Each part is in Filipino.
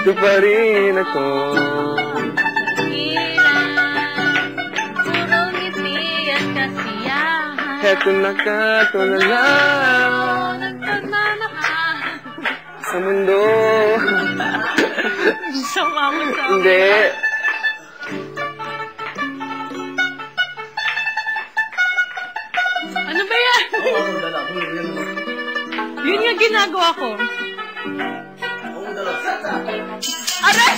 Ito pa rin ako. Puro ngiti at kasiyahan. Heto na katulala sa mundo. Sama mo sa akin. Hindi. Ano ba yan? Yun yung ginagawa ko. Aray!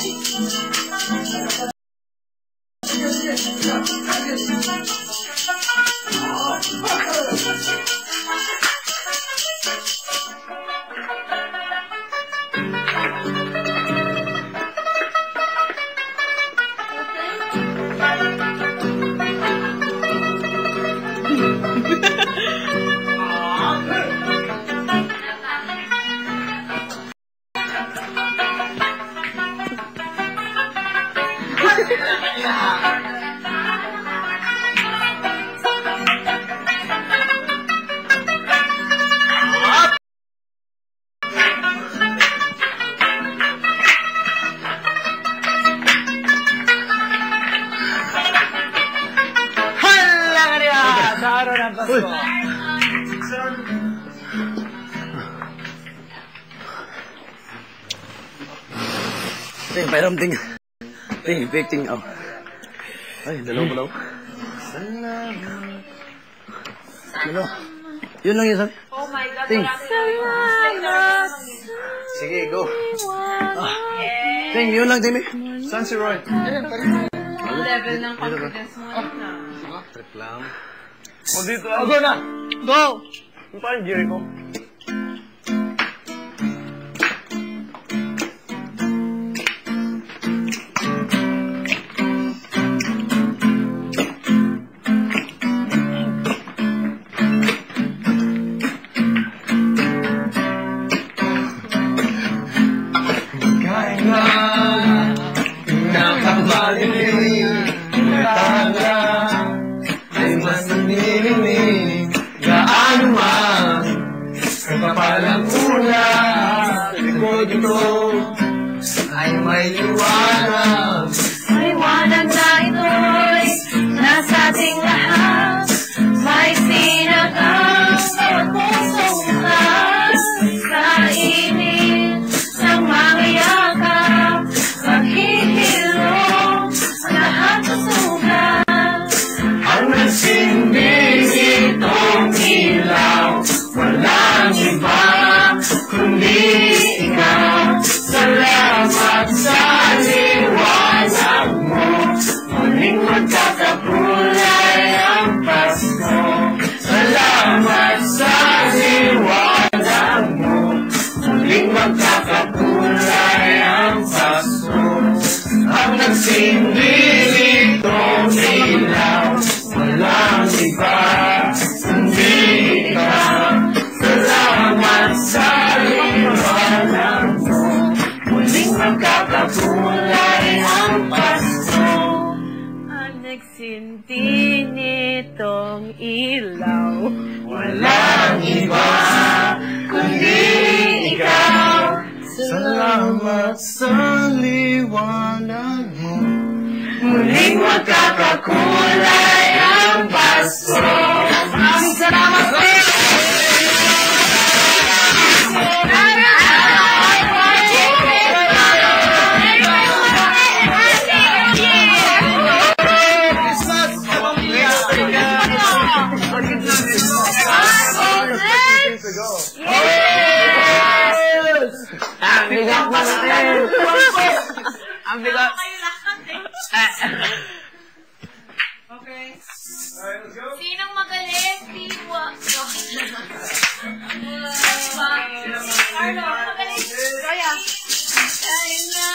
Ting, pairam ting. Ting, big ting. Oh. Ay, dalaw. Ano? Yun lang yun, sabi. Oh my God. Ting. Salamat. Sige, go. Ting, yun lang, Timmy. Saan si Roy? Ang level ng confidence mo na. Trip lang. O dito. Go na! Go! Yung parang Jericho. Ay may liwanag. Liwanag na ito'y nasa ating lahat. May sinagang sa pusong lahat. Sa init ng mga yakap, maghihilom ang lahat sa sugat. Ang nagsinding itong ilaw, walang iba kundi ikaw. Salamat sa liwanag mo, muling magkakakulay ang Pasko. Salamat sa liwanag mo, muling magkakakulay ang Pasko. Ang nagsindi itong ilaw, walang iba kundi ikaw. Salamat sa liwanag mo, muling magkakakulay ang Pasko. Ang nagsinti nitong ilaw, Walang iba kundi ikaw. Salamat sa liwanag mo, muling magkakakulay ang Pasko. Maraming salamat po! Ang bigat pa natin! Ang bigat! Okay. Sinong magaling? Tiwa. Arlo, magaling. Kaya. Ay na.